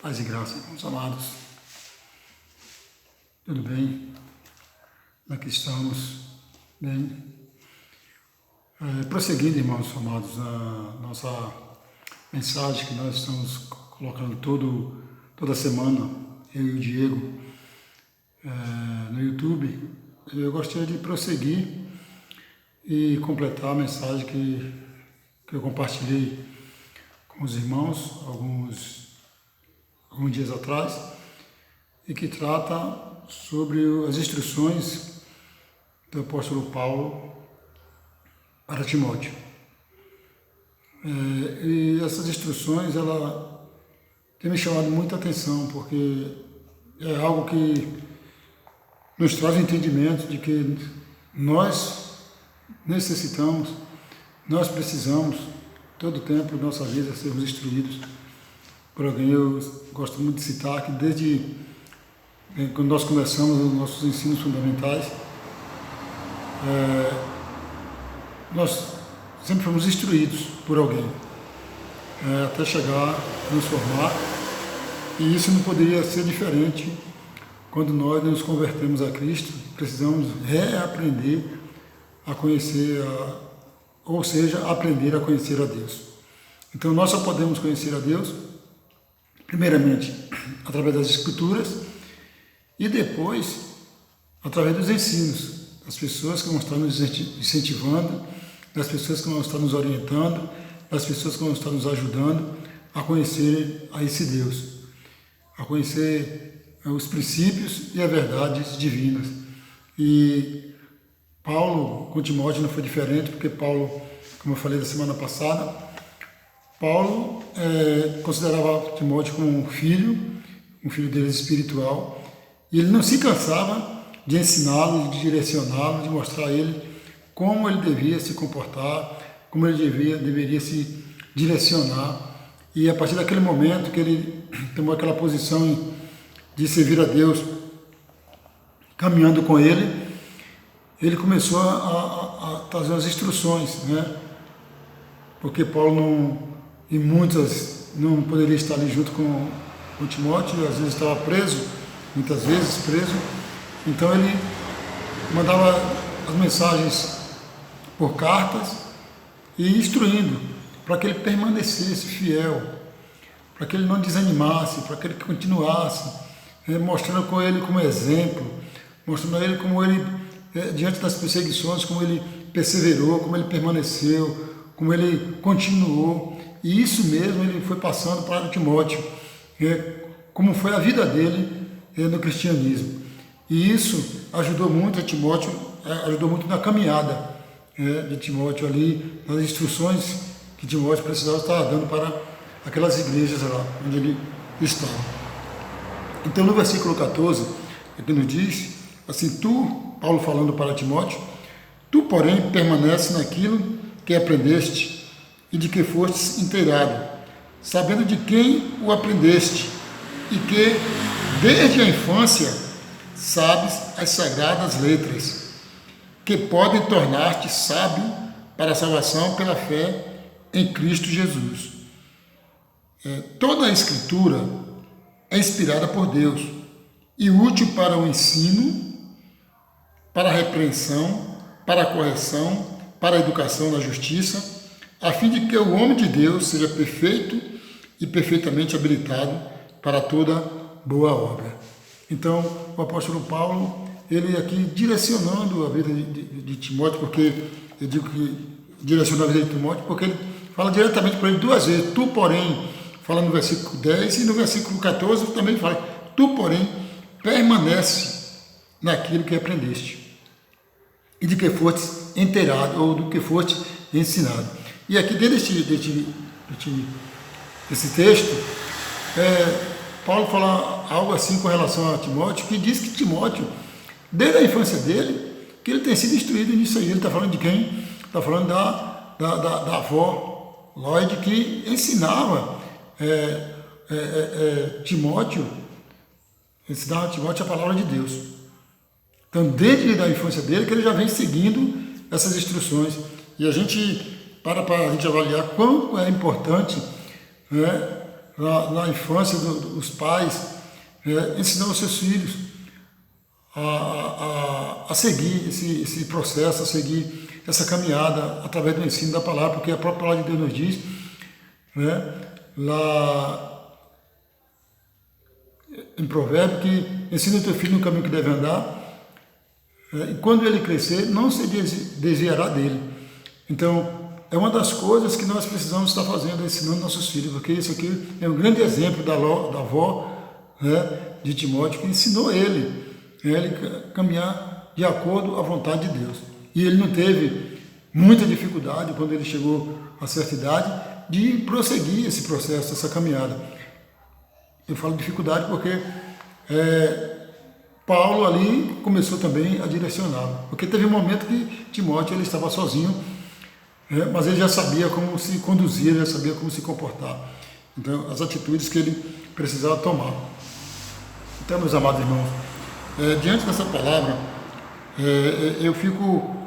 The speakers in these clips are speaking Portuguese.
Paz e graça, irmãos amados. Tudo bem? Aqui estamos, bem? Prosseguindo, irmãos amados, a nossa mensagem que nós estamos colocando toda semana, eu e o Diego, no YouTube. Eu gostaria de prosseguir e completar a mensagem que eu compartilhei com os irmãos alguns dias atrás, e que trata sobre as instruções do apóstolo Paulo para Timóteo. E essas instruções, ela tem me chamado muita atenção, porque é algo que nos traz o entendimento de que nós necessitamos, nós precisamos, todo o tempo da nossa vida, sermos instruídos por alguém. Eu gosto muito de citar que desde quando nós começamos os nossos ensinos fundamentais, nós sempre fomos instruídos por alguém, até chegar a nos formar, e isso não poderia ser diferente quando nós nos convertemos a Cristo. Precisamos reaprender a conhecer, ou seja, aprender a conhecer a Deus. Então nós só podemos conhecer a Deus primeiramente através das Escrituras e depois através dos ensinos das pessoas que vão estar nos incentivando, das pessoas que vão estar nos orientando, das pessoas que vão estar nos ajudando a conhecer a esse Deus, a conhecer os princípios e as verdades divinas. E Paulo com Timóteo não foi diferente, porque Paulo, como eu falei da semana passada, Paulo considerava Timóteo como um filho dele espiritual, e ele não se cansava de ensiná-lo, de direcioná-lo, de mostrar a ele como ele devia se comportar, como ele deveria se direcionar. E a partir daquele momento que ele tomou aquela posição de servir a Deus, caminhando com ele começou a trazer as instruções, né? Porque Paulo e muitas não poderia estar ali junto com Timóteo, às vezes estava preso, muitas vezes preso. Então ele mandava as mensagens por cartas e instruindo para que ele permanecesse fiel, para que ele não desanimasse, para que ele continuasse, mostrando com ele como exemplo, mostrando a ele como ele, diante das perseguições, como ele perseverou, como ele permaneceu, como ele continuou. E isso mesmo ele foi passando para Timóteo, como foi a vida dele no cristianismo. E isso ajudou muito a Timóteo, ajudou muito na caminhada de Timóteo ali, nas instruções que Timóteo precisava estar dando para aquelas igrejas lá onde ele estava. Então no versículo 14, ele nos diz assim: Paulo falando para Timóteo, tu porém permanece naquilo que aprendeste e de que fostes inteirado, sabendo de quem o aprendeste, e que desde a infância sabes as sagradas letras, que podem tornar-te sábio para a salvação pela fé em Cristo Jesus. Toda a Escritura é inspirada por Deus e útil para o ensino, para a repreensão, para a correção, para a educação na justiça, a fim de que o homem de Deus seja perfeito e perfeitamente habilitado para toda boa obra. Então, o apóstolo Paulo, ele aqui direcionando a vida de Timóteo, porque eu digo que direciona a vida de Timóteo, porque ele fala diretamente para ele duas vezes. Tu, porém, fala no versículo 10, e no versículo 14 também fala: tu, porém, permanece naquilo que aprendeste e de que foste inteirado, ou do que foste ensinado. E aqui dentro desse texto, Paulo fala algo assim com relação a Timóteo, que diz que Timóteo, desde a infância dele, que ele tem sido instruído nisso aí. Ele está falando de quem? Está falando da avó Lloyd, que ensinava Timóteo a palavra de Deus. Então, desde a infância dele, que ele já vem seguindo essas instruções. E a gente, para a gente avaliar quão é importante, na infância dos pais, ensinar os seus filhos a seguir esse processo, a seguir essa caminhada através do ensino da palavra, porque a própria palavra de Deus nos diz, né, lá em Provérbio, que ensina o teu filho no caminho que deve andar, e quando ele crescer, não se desviará dele. Então, é uma das coisas que nós precisamos estar fazendo, ensinando nossos filhos, porque isso aqui é um grande exemplo da avó, né, de Timóteo, que ensinou ele caminhar de acordo à vontade de Deus. E ele não teve muita dificuldade, quando ele chegou a certa idade, de prosseguir esse processo, essa caminhada. Eu falo dificuldade porque Paulo ali começou também a direcioná-lo, porque teve um momento que Timóteo ele estava sozinho, mas ele já sabia como se conduzir, já sabia como se comportar. Então, as atitudes que ele precisava tomar. Então, meus amados irmãos, diante dessa palavra, eu fico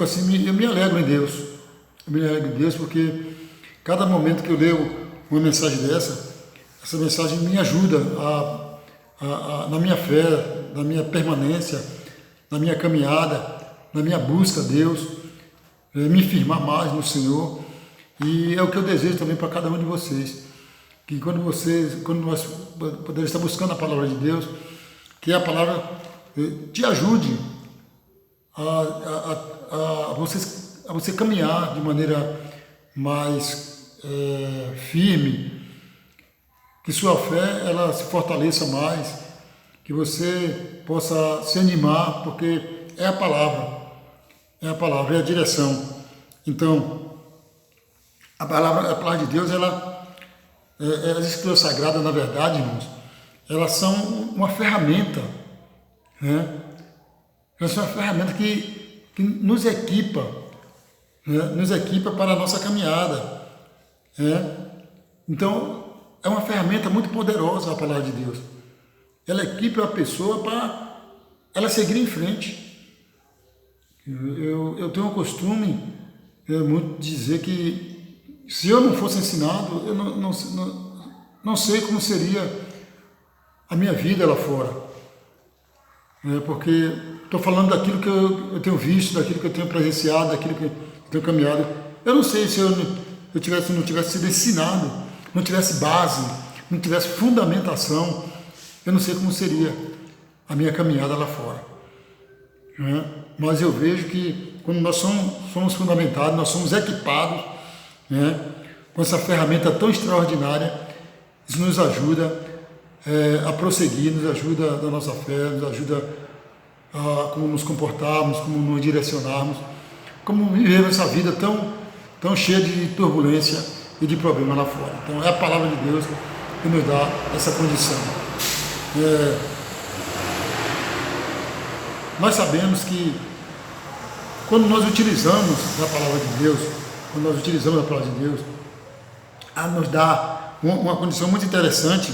assim, eu me alegro em Deus. Eu me alegro em Deus porque cada momento que eu leio uma mensagem dessa, essa mensagem me ajuda na minha fé, na minha permanência, na minha caminhada, na minha busca a Deus, me firmar mais no Senhor. E é o que eu desejo também para cada um de vocês, que quando nós pudermos estar buscando a palavra de Deus, que a palavra te ajude a você caminhar de maneira mais firme, que sua fé ela se fortaleça mais, que você possa se animar, porque é a palavra, é a direção. Então, a palavra de Deus, as Escrituras Sagradas, na verdade, irmãos, elas são uma ferramenta, né? Elas são uma ferramenta que nos equipa, né? Nos equipa para a nossa caminhada, né? Então, é uma ferramenta muito poderosa a palavra de Deus. Ela equipa a pessoa para ela seguir em frente. Eu tenho um costume muito de dizer que se eu não fosse ensinado, eu não sei como seria a minha vida lá fora. Porque estou falando daquilo que eu tenho visto, daquilo que eu tenho presenciado, daquilo que eu tenho caminhado. Eu não sei se eu não tivesse sido ensinado, não tivesse base, não tivesse fundamentação, eu não sei como seria a minha caminhada lá fora. Mas eu vejo que quando nós somos fundamentados, nós somos equipados, com essa ferramenta tão extraordinária, isso nos ajuda a prosseguir, nos ajuda na nossa fé, nos ajuda a como nos comportarmos, como nos direcionarmos, como viver essa vida tão cheia de turbulência e de problemas lá fora. Então é a palavra de Deus que nos dá essa condição. Nós sabemos que quando nós utilizamos a palavra de Deus, nos dá uma condição muito interessante,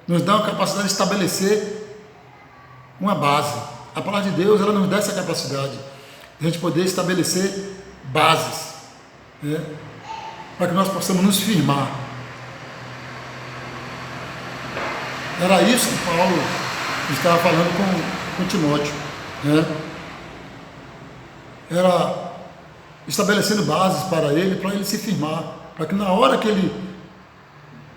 nos dá uma capacidade de estabelecer uma base. A palavra de Deus ela nos dá essa capacidade de a gente poder estabelecer bases, para que nós possamos nos firmar. Era isso que Paulo estava falando com Timóteo, Era estabelecendo bases para ele se firmar, para que na hora que ele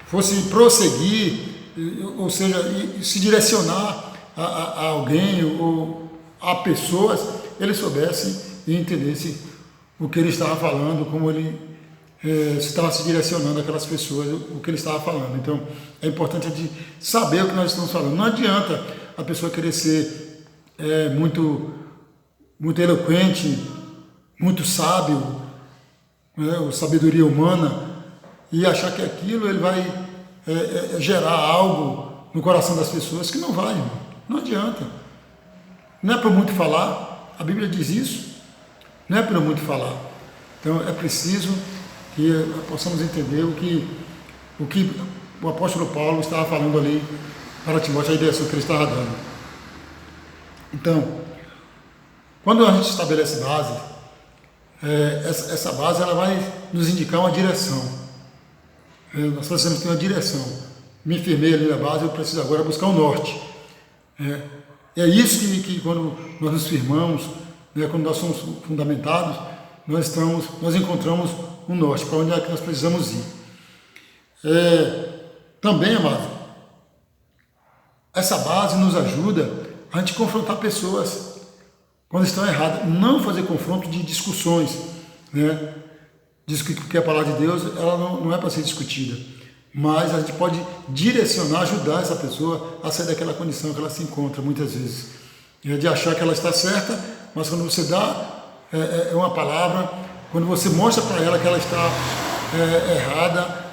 fosse prosseguir, ou seja, se direcionar a alguém ou a pessoas, ele soubesse e entendesse o que ele estava falando, como ele estava se direcionando àquelas pessoas, o que ele estava falando. Então, é importante a gente saber o que nós estamos falando. Não adianta a pessoa querer ser muito eloquente, muito sábio, ou sabedoria humana, e achar que aquilo ele vai gerar algo no coração das pessoas, que não vai, irmão. Não adianta. Não é para muito falar, a Bíblia diz isso, não é para muito falar. Então é preciso que possamos entender o que o apóstolo Paulo estava falando ali para Timóteo, a direção que ele estava dando. Então, quando a gente estabelece base, essa base ela vai nos indicar uma direção. nós precisamos ter uma direção. Me firmei ali na base, eu preciso agora buscar o norte. É isso que quando nós nos firmamos, quando nós somos fundamentados, nós encontramos o norte, para onde é que nós precisamos ir. Também, amado, essa base nos ajuda a gente confrontar pessoas quando estão erradas, não fazer confronto de discussões, Diz que a palavra de Deus ela não é para ser discutida, mas a gente pode direcionar, ajudar essa pessoa a sair daquela condição que ela se encontra muitas vezes. De achar que ela está certa, mas quando você dá uma palavra, quando você mostra para ela que ela está errada,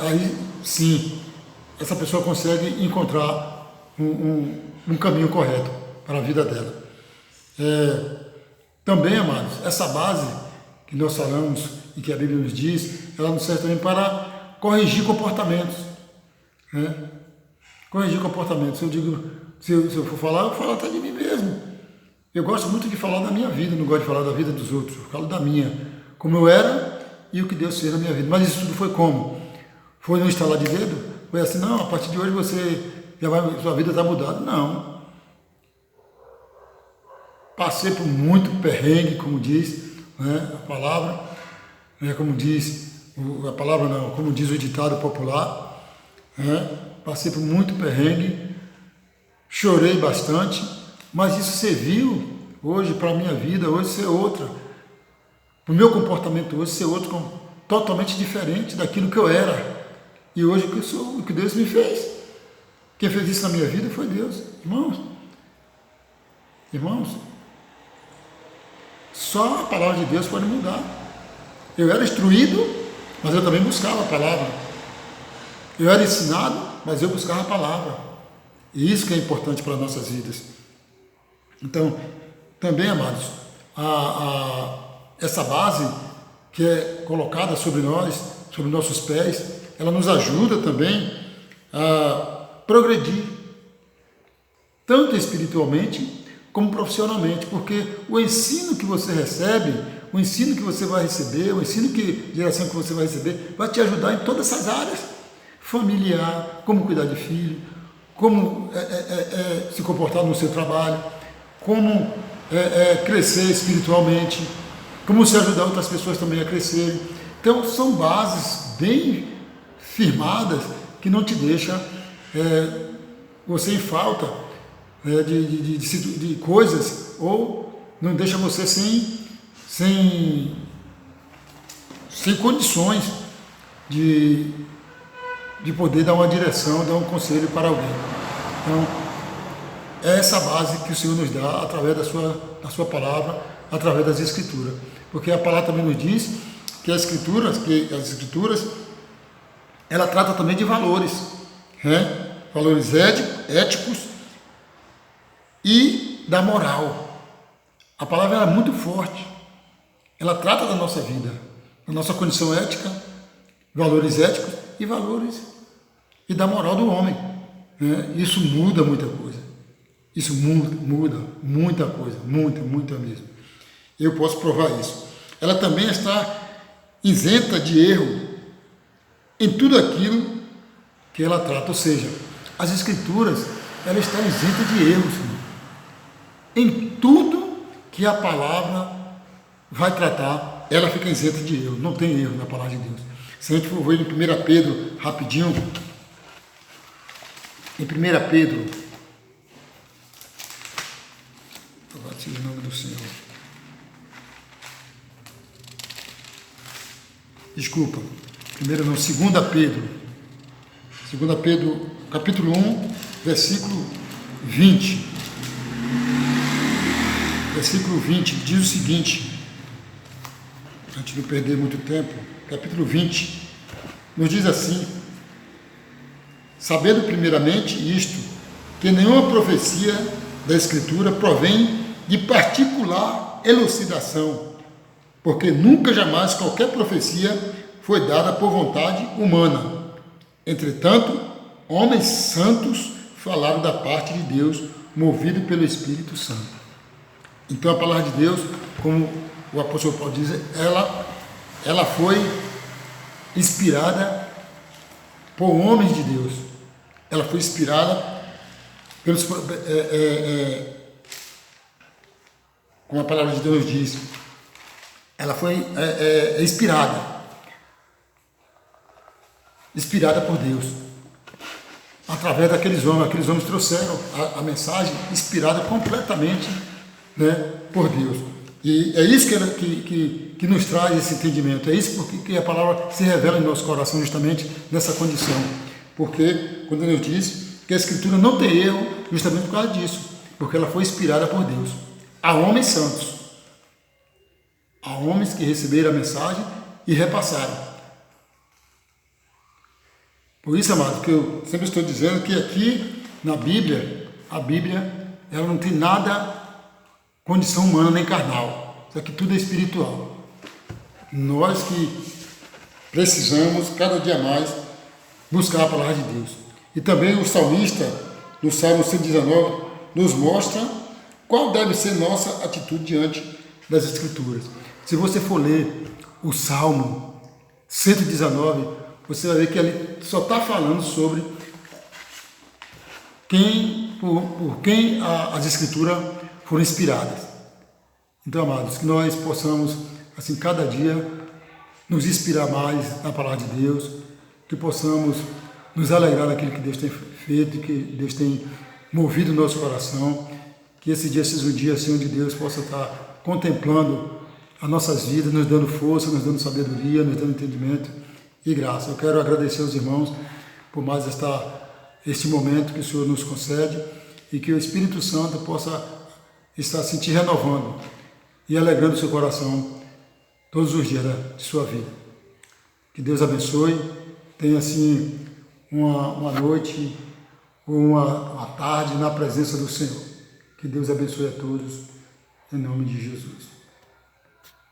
aí sim, essa pessoa consegue encontrar um caminho correto para a vida dela. Também, amados, essa base que nós falamos e que a Bíblia nos diz, ela nos serve também para corrigir comportamentos. Corrigir comportamentos. Se eu for falar, eu falo até de mim mesmo. Eu gosto muito de falar da minha vida, não gosto de falar da vida dos outros. Eu falo da minha, como eu era e o que Deus fez na minha vida. Mas isso tudo foi como? Foi no estalar de dedo? Foi assim, não, a partir de hoje sua vida está mudada. Não. Passei por muito perrengue, como diz a palavra, como diz a palavra não, como diz o ditado popular, passei por muito perrengue, chorei bastante, mas isso serviu hoje para a minha vida, hoje ser outra, para o meu comportamento hoje ser outro, totalmente diferente daquilo que eu era, e hoje que eu sou, o que Deus me fez. Quem fez isso na minha vida foi Deus. Irmãos, só a palavra de Deus pode mudar. Eu era instruído, mas eu também buscava a palavra. Eu era ensinado, mas eu buscava a palavra. E isso que é importante para as nossas vidas. Então, também, amados, essa base que é colocada sobre nós, sobre nossos pés, ela nos ajuda também a progredir, tanto espiritualmente como profissionalmente, porque o ensino que você recebe, o ensino que você vai receber, o ensino de geração que você vai receber, vai te ajudar em todas essas áreas, familiar, como cuidar de filho, como se comportar no seu trabalho, como crescer espiritualmente, como se ajudar outras pessoas também a crescerem. Então, são bases bem firmadas que não te deixam você em falta de coisas, ou não deixa você sem condições de poder dar uma direção, dar um conselho para alguém. Então, é essa base que o Senhor nos dá através da sua palavra, através das Escrituras. Porque a palavra também nos diz que as Escrituras ela trata também de valores, valores éticos e da moral. A palavra é muito forte. Ela trata da nossa vida, da nossa condição ética, valores éticos e valores e da moral do homem. Isso muda muita coisa. Isso muda muita coisa, muita mesmo. Eu posso provar isso. Ela também está isenta de erro em tudo aquilo que ela trata. Ou seja, as Escrituras, ela está isenta de erros. Em tudo que a palavra vai tratar, ela fica isenta de erro. Não tem erro na palavra de Deus. Se a gente for ver em 1 Pedro, rapidinho, em 1 Pedro, louvado seja o nome do Senhor. Desculpa, 2 Pedro, capítulo 1, versículo 20. Versículo 20 diz o seguinte, antes de não perder muito tempo, capítulo 20, nos diz assim: sabendo primeiramente isto, que nenhuma profecia da Escritura provém de particular elucidação, porque nunca jamais qualquer profecia foi dada por vontade humana. Entretanto, homens santos falaram da parte de Deus, movido pelo Espírito Santo. Então a palavra de Deus, como o apóstolo Paulo diz, ela foi inspirada por homens de Deus. Ela foi inspirada pelos, como a palavra de Deus diz, ela foi inspirada por Deus, através daqueles homens. Aqueles homens trouxeram a mensagem inspirada completamente, né, por Deus. E é isso que nos traz esse entendimento, é isso porque a palavra se revela em nosso coração justamente nessa condição. Porque quando Deus diz que a Escritura não tem erro, justamente por causa disso, porque ela foi inspirada por Deus. Há homens santos, há homens que receberam a mensagem e repassaram. Por isso, amado, que eu sempre estou dizendo que aqui na Bíblia, a Bíblia, ela não tem nada condição humana nem carnal. Isso aqui tudo é espiritual. Nós que precisamos cada dia mais buscar a palavra de Deus. E também o salmista, no Salmo 119, nos mostra qual deve ser nossa atitude diante das Escrituras. Se você for ler o Salmo 119, você vai ver que ele só está falando sobre por quem as Escrituras foram inspiradas. Então, amados, que nós possamos, assim, cada dia nos inspirar mais na palavra de Deus, que possamos nos alegrar daquilo que Deus tem feito, que Deus tem movido o nosso coração, que esse dia seja um dia assim, onde Deus possa estar contemplando as nossas vidas, nos dando força, nos dando sabedoria, nos dando entendimento e graça. Eu quero agradecer aos irmãos por mais este momento que o Senhor nos concede e que o Espírito Santo possa estar assim te renovando e alegrando o seu coração todos os dias de sua vida. Que Deus abençoe, tenha assim uma noite ou uma tarde na presença do Senhor. Que Deus abençoe a todos, em nome de Jesus.